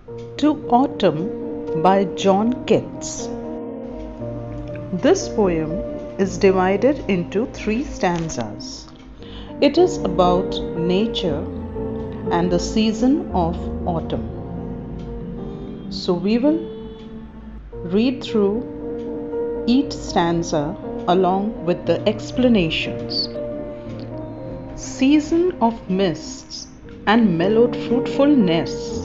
To Autumn by John Keats. This poem is divided into 3 stanzas. It is about nature and the season of autumn. So we will read through each stanza along with the explanations. Season of mists and mellowed fruitfulness,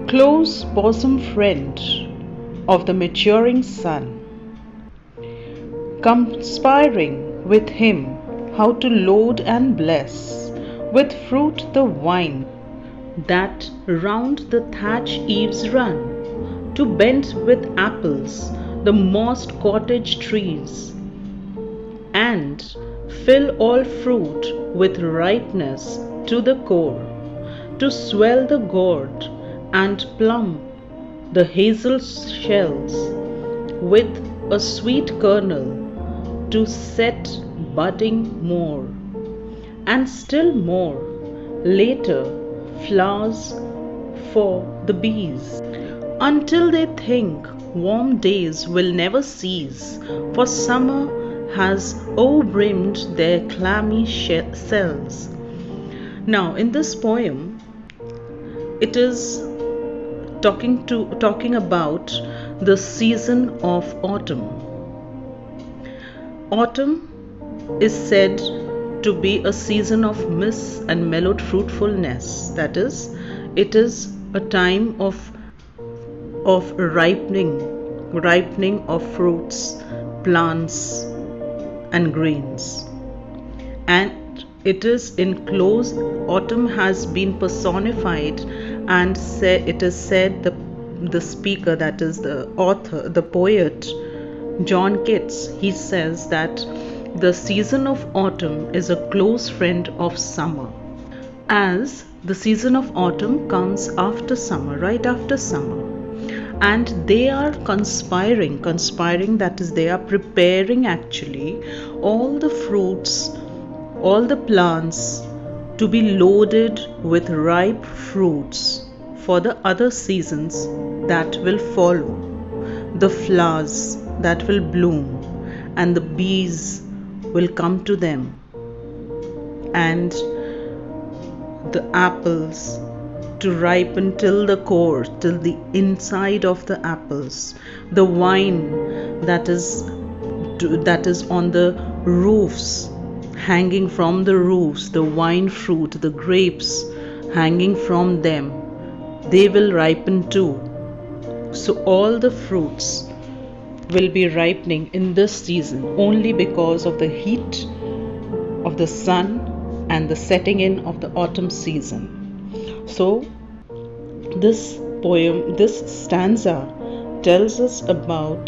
close bosom friend of the maturing sun, conspiring with him how to load and bless with fruit the wine that round the thatch eaves run, to bend with apples the mossed cottage trees, and fill all fruit with ripeness to the core, to swell the gourd and plum the hazel shells with a sweet kernel, to set budding more, and still more later flowers for the bees, until they think warm days will never cease, for summer has o'erbrimmed their clammy cells. Now, in this poem, it is talking about the season of autumn. Autumn is said to be a season of mists and mellowed fruitfulness. That is, it is a time of ripening of fruits, plants, and grains. And it is in close autumn has been personified, and it is said the speaker, that is the author, the poet John Keats, he says that the season of autumn is a close friend of summer, as the season of autumn comes after summer, right after summer, and they are conspiring, that is, they are preparing actually all the fruits, all the plants to be loaded with ripe fruits for the other seasons that will follow, the flowers that will bloom, and the bees will come to them, and the apples to ripen till the core, till the inside of the apples, the wine that is on the roofs, hanging from the roofs, the wine fruit, the grapes hanging from them, they will ripen too. So all the fruits will be ripening in this season only because of the heat of the sun and the setting in of the autumn season. So this poem, this stanza tells us about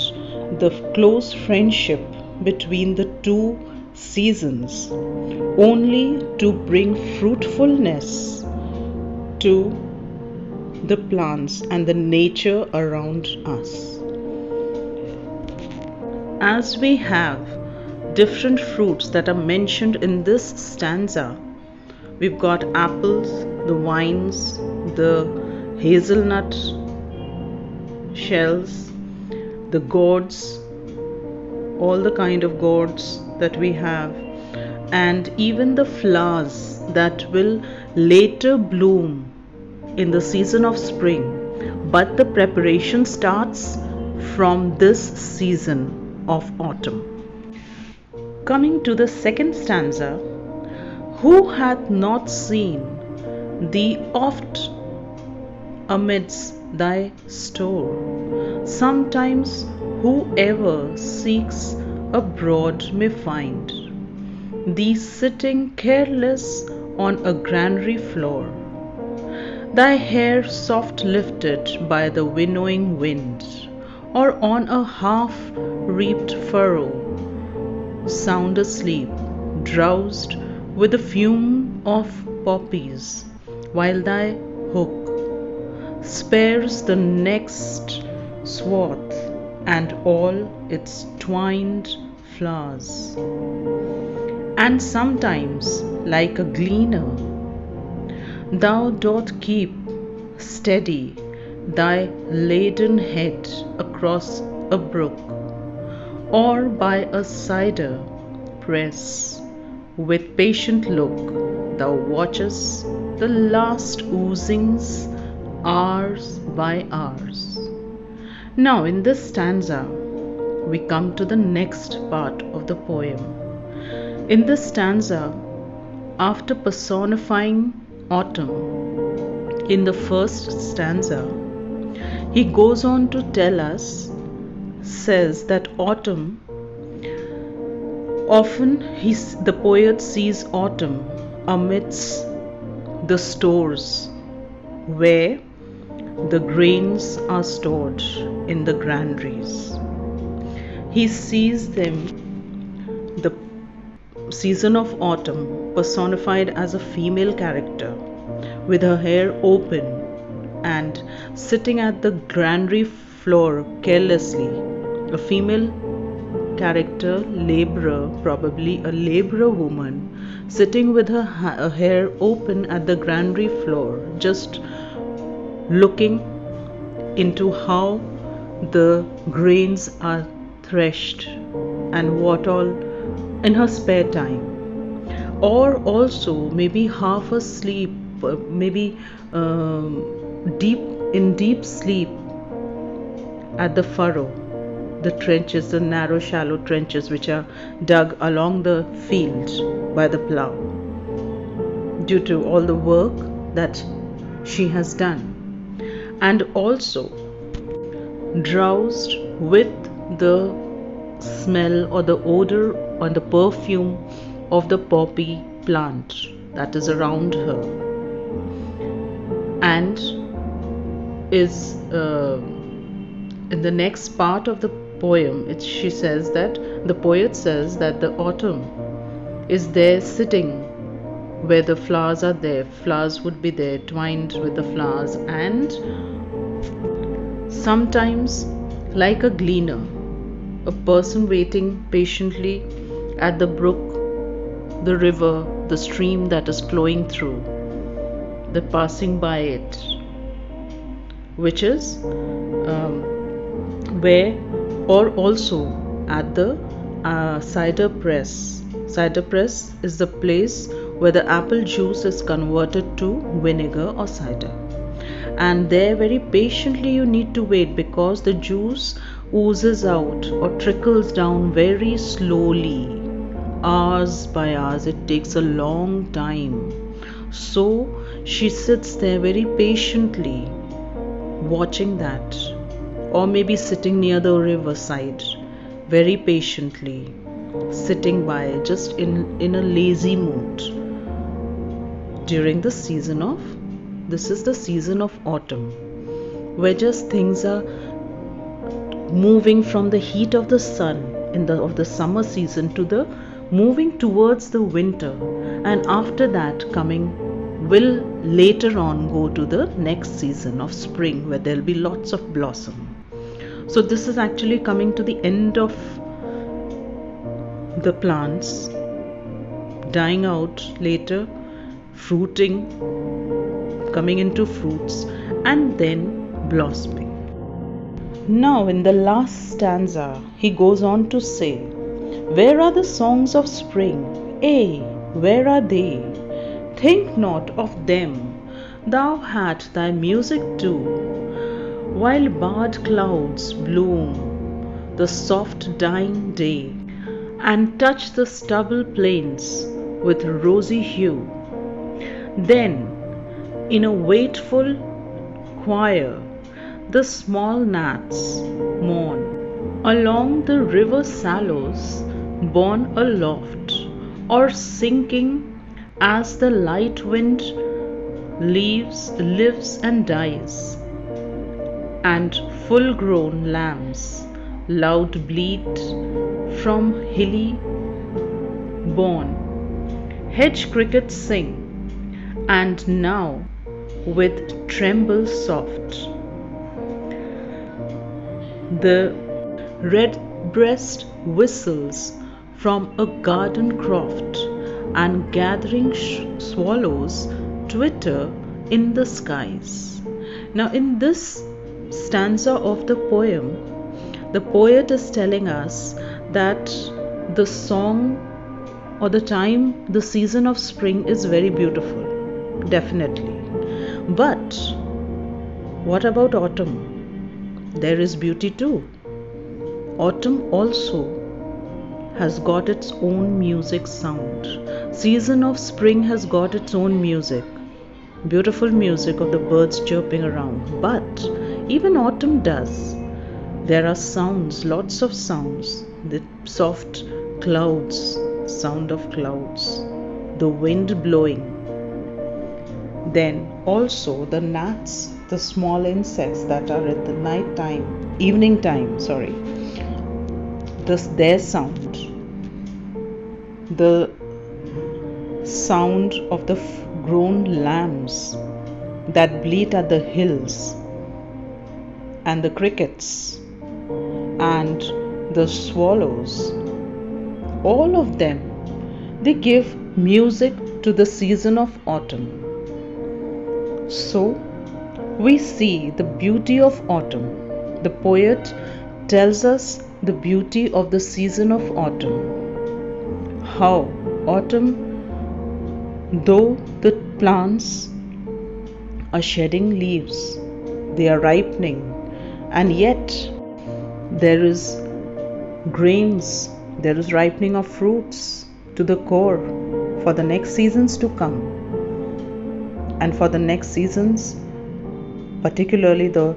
the close friendship between the two seasons, only to bring fruitfulness to the plants and the nature around us. As we have different fruits that are mentioned in this stanza, we've got apples, the vines, the hazelnut shells, the gourds, all the kind of gourds that we have, and even the flowers that will later bloom in the season of spring, but the preparation starts from this season of autumn. Coming to the second stanza, who hath not seen thee oft amidst thy store? Sometimes whoever seeks abroad may find thee sitting careless on a granary floor, thy hair soft lifted by the winnowing wind, or on a half-reaped furrow, sound asleep, drowsed with the fume of poppies, while thy hook spares the next swath and all its twined flowers. And sometimes, like a gleaner, thou doth keep steady thy laden head across a brook, or by a cider press, with patient look thou watchest the last oozings hours by hours. Now, in this stanza, we come to the next part of the poem. In this stanza, after personifying autumn in the first stanza, he goes on to tell us, says that autumn, often the poet sees autumn amidst the stores where the grains are stored in the granaries. He sees them, the season of autumn, personified as a female character with her hair open and sitting at the granary floor carelessly. A female character, laborer, probably a laborer woman, sitting with her hair open at the granary floor, just looking into how the grains are threshed and what all in her spare time. Or also maybe half asleep, maybe deep sleep at the furrow, the trenches, the narrow shallow trenches which are dug along the field by the plough, due to all the work that she has done. And also drowsed with the smell or the odor or the perfume of the poppy plant that is around her, and is in the next part of the poem, she says that the poet says that the autumn is there sitting where the flowers are there, flowers would be there twined with the flowers, and sometimes like a gleaner, a person waiting patiently at the brook, the river, the stream that is flowing through, the passing by it, which is where, or also at the cider press. Cider press is the place where the apple juice is converted to vinegar or cider, and there very patiently you need to wait, because the juice oozes out or trickles down very slowly, hours by hours. It takes a long time. So she sits there very patiently watching that, or maybe sitting near the riverside very patiently, sitting by, just in a lazy mood during the season of, this is the season of autumn, where just things are moving from the heat of the sun of the summer season to the moving towards the winter, and after that will later on go to the next season of spring, where there'll be lots of blossom. So this is actually coming to the end of the plants, dying out later, fruiting, coming into fruits, and then blossoming. Now in the last stanza, he goes on to say, where are the songs of spring? Eh, where are they? Think not of them, thou had thy music too, while barred clouds bloom the soft dying day, and touch the stubble plains with rosy hue. Then, in a wakeful choir, the small gnats mourn along the river sallows, borne aloft, or sinking as the light wind lives and dies, and full-grown lambs loud bleat from hilly bourne. Hedge crickets sing, and now with tremble soft the redbreast whistles from a garden croft, and gathering swallows twitter in the skies. Now, in this stanza of the poem, the poet is telling us that the song or the time, the season of spring is very beautiful, definitely. But what about autumn? There is beauty too. Autumn also has got its own music sound. Season of spring has got its own music. Beautiful music of the birds chirping around. But even autumn does. There are sounds, lots of sounds. The soft clouds, sound of clouds, the wind blowing. Then also the gnats, the small insects that are at the night time, evening time, their sound, the sound of the grown lambs that bleat at the hills, and the crickets and the swallows, all of them, they give music to the season of autumn. So we see the beauty of autumn. The poet tells us the beauty of the season of autumn. How autumn, though the plants are shedding leaves, they are ripening, and yet there is grains, there is ripening of fruits to the core for the next seasons to come, and for the next seasons, particularly the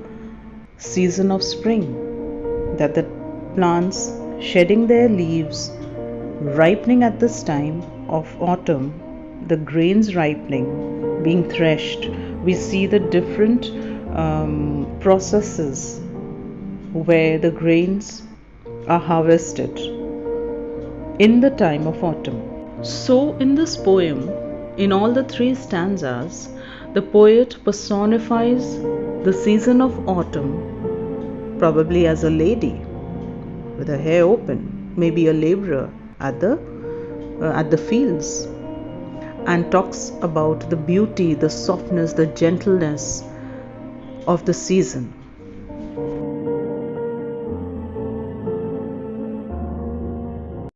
season of spring, that the plants shedding their leaves, ripening at this time of autumn, the grains ripening, being threshed. We see the different processes where the grains are harvested in the time of autumn. So in this poem, in all the three stanzas, the poet personifies the season of autumn, probably as a lady with her hair open, maybe a laborer at the fields, and talks about the beauty, the softness, the gentleness of the season.